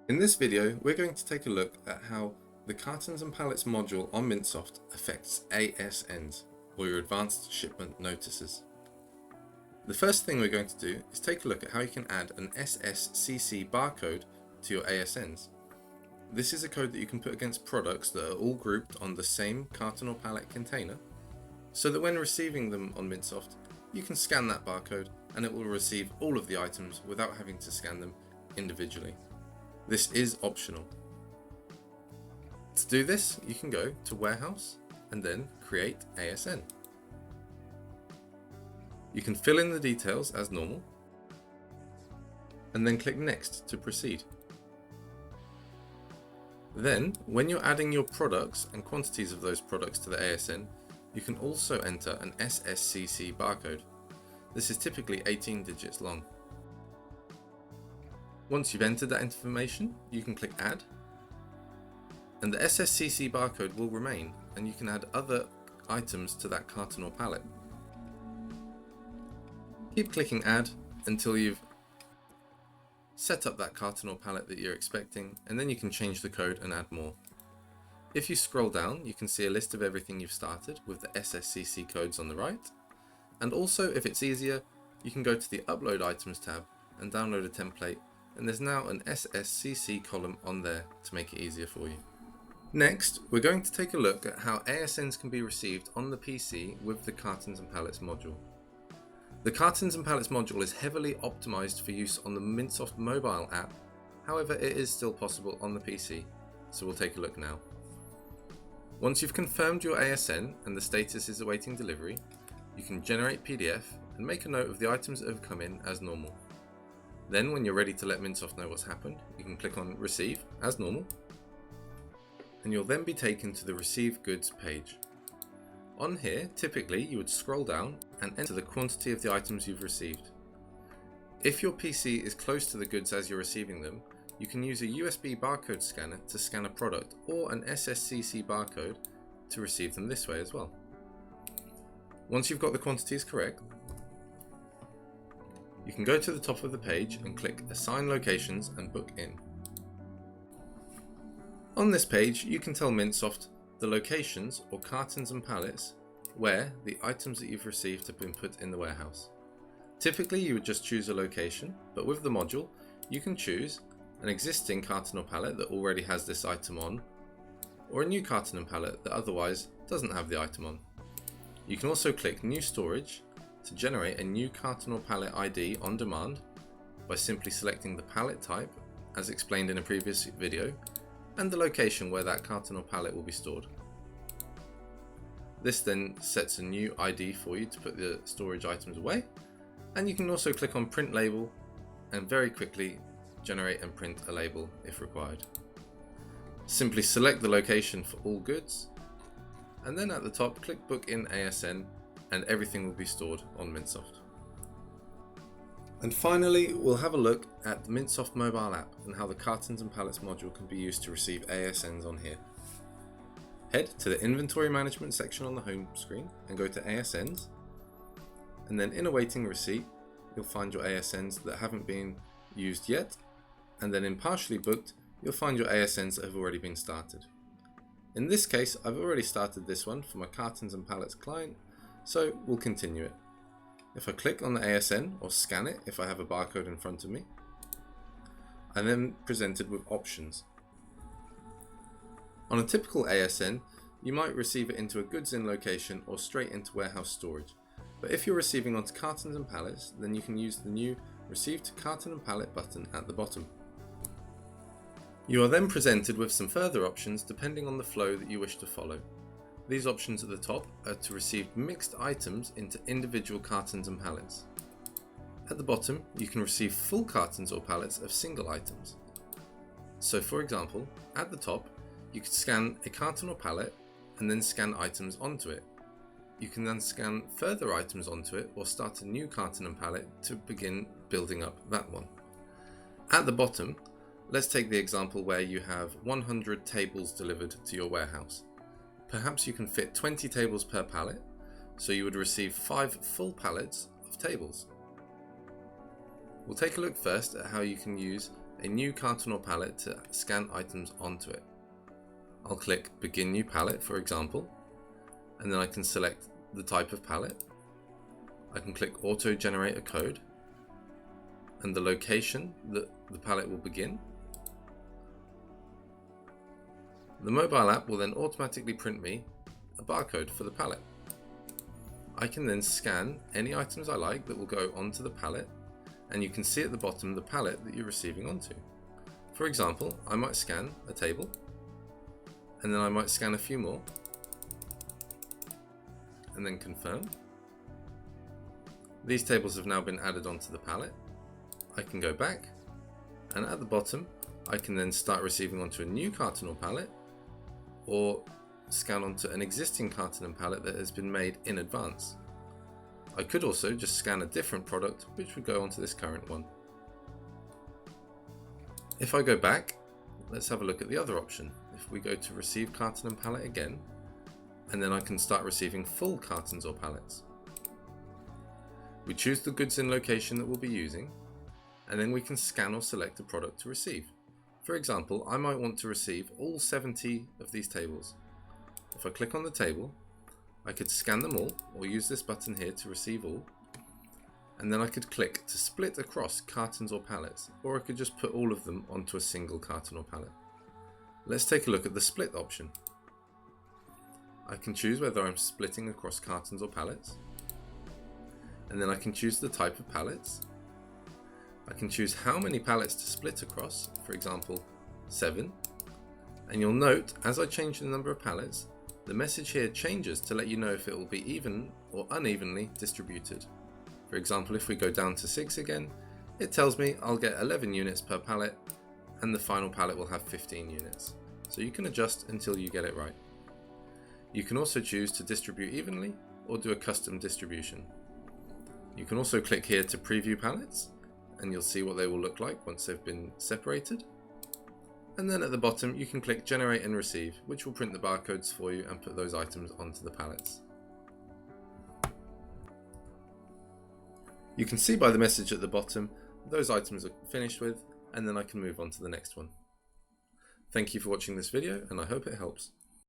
In this video, we're going to take a look at how the Cartons and Pallets module on Mintsoft affects ASNs, or your Advanced Shipment Notices. The first thing we're going to do is take a look at how you can add an SSCC barcode to your ASNs. This is a code that you can put against products that are all grouped on the same carton or pallet container, so that when receiving them on Mintsoft, you can scan that barcode and it will receive all of the items without having to scan them individually. This is optional. To do this, you can go to Warehouse and then create ASN. You can fill in the details as normal and then click Next to proceed. Then, when you're adding your products and quantities of those products to the ASN, you can also enter an SSCC barcode. This is typically 18 digits long. Once you've entered that information, you can click Add, and the SSCC barcode will remain, and you can add other items to that carton or pallet. Keep clicking Add until you've set up that carton or pallet that you're expecting, and then you can change the code and add more. If you scroll down, you can see a list of everything you've started with the SSCC codes on the right, and also, if it's easier, you can go to the Upload Items tab and download a template, and there's now an SSCC column on there to make it easier for you. Next, we're going to take a look at how ASNs can be received on the PC with the Cartons and Pallets module. The Cartons and Pallets module is heavily optimized for use on the Mintsoft mobile app, however it is still possible on the PC, so we'll take a look now. Once you've confirmed your ASN and the status is awaiting delivery, you can generate PDF and make a note of the items that have come in as normal. Then when you're ready to let Mintsoft know what's happened, you can click on Receive as normal, and you'll then be taken to the Receive Goods page. On here, typically you would scroll down and enter the quantity of the items you've received. If your PC is close to the goods as you're receiving them, you can use a USB barcode scanner to scan a product or an SSCC barcode to receive them this way as well. Once you've got the quantities correct, you can go to the top of the page and click Assign Locations and Book In. On this page, you can tell Mintsoft the locations or cartons and pallets where the items that you've received have been put in the warehouse. Typically, you would just choose a location, but with the module, you can choose an existing carton or pallet that already has this item on, or a new carton and pallet that otherwise doesn't have the item on. You can also click New Storage to generate a new carton or pallet ID on demand by simply selecting the pallet type, as explained in a previous video, and the location where that carton or pallet will be stored. This then sets a new ID for you to put the storage items away, and you can also click on Print Label and very quickly generate and print a label if required. Simply select the location for all goods, and then at the top click Book in ASN, and everything will be stored on Mintsoft. And finally, we'll have a look at the Mintsoft mobile app and how the Cartons and Pallets module can be used to receive ASNs on here. Head to the Inventory Management section on the home screen and go to ASNs, and then in Awaiting Receipt, you'll find your ASNs that haven't been used yet, and then in Partially Booked, you'll find your ASNs that have already been started. In this case, I've already started this one for my Cartons and Pallets client, so we'll continue it. If I click on the ASN or scan it if I have a barcode in front of me, I'm then presented with options. On a typical ASN, you might receive it into a goods in location or straight into warehouse storage. But if you're receiving onto Cartons and Pallets, then you can use the new Receive to Carton and Pallet button at the bottom. You are then presented with some further options depending on the flow that you wish to follow. These options at the top are to receive mixed items into individual cartons and pallets. At the bottom, you can receive full cartons or pallets of single items. So for example, at the top, you could scan a carton or pallet and then scan items onto it. You can then scan further items onto it or start a new carton and pallet to begin building up that one. At the bottom, let's take the example where you have 100 tables delivered to your warehouse. Perhaps you can fit 20 tables per pallet, so you would receive 5 full pallets of tables. We'll take a look first at how you can use a new carton or pallet to scan items onto it. I'll click Begin New Pallet, for example, and then I can select the type of pallet. I can click Auto Generate a Code and the location that the pallet will begin. The mobile app will then automatically print me a barcode for the pallet. I can then scan any items I like that will go onto the pallet, and you can see at the bottom the pallet that you're receiving onto. For example, I might scan a table, and then I might scan a few more, and then confirm. These tables have now been added onto the pallet. I can go back, and at the bottom I can then start receiving onto a new carton or pallet, or scan onto an existing carton and pallet that has been made in advance. I could also just scan a different product which would go onto this current one. If I go back, let's have a look at the other option. If we go to receive carton and pallet again, and then I can start receiving full cartons or pallets. We choose the goods and location that we'll be using, and then we can scan or select a product to receive. For example, I might want to receive all 70 of these tables. If I click on the table, I could scan them all, or use this button here to receive all, and then I could click to split across cartons or pallets, or I could just put all of them onto a single carton or pallet. Let's take a look at the split option. I can choose whether I'm splitting across cartons or pallets, and then I can choose the type of pallets. I can choose how many pallets to split across, for example 7, and you'll note as I change the number of pallets, the message here changes to let you know if it will be even or unevenly distributed. For example, if we go down to 6 again, it tells me I'll get 11 units per pallet and the final pallet will have 15 units. So you can adjust until you get it right. You can also choose to distribute evenly or do a custom distribution. You can also click here to preview pallets, and you'll see what they will look like once they've been separated. And then at the bottom you can click Generate and Receive, which will print the barcodes for you and put those items onto the pallets. You can see by the message at the bottom those items are finished with, and then I can move on to the next one. Thank you for watching this video, and I hope it helps.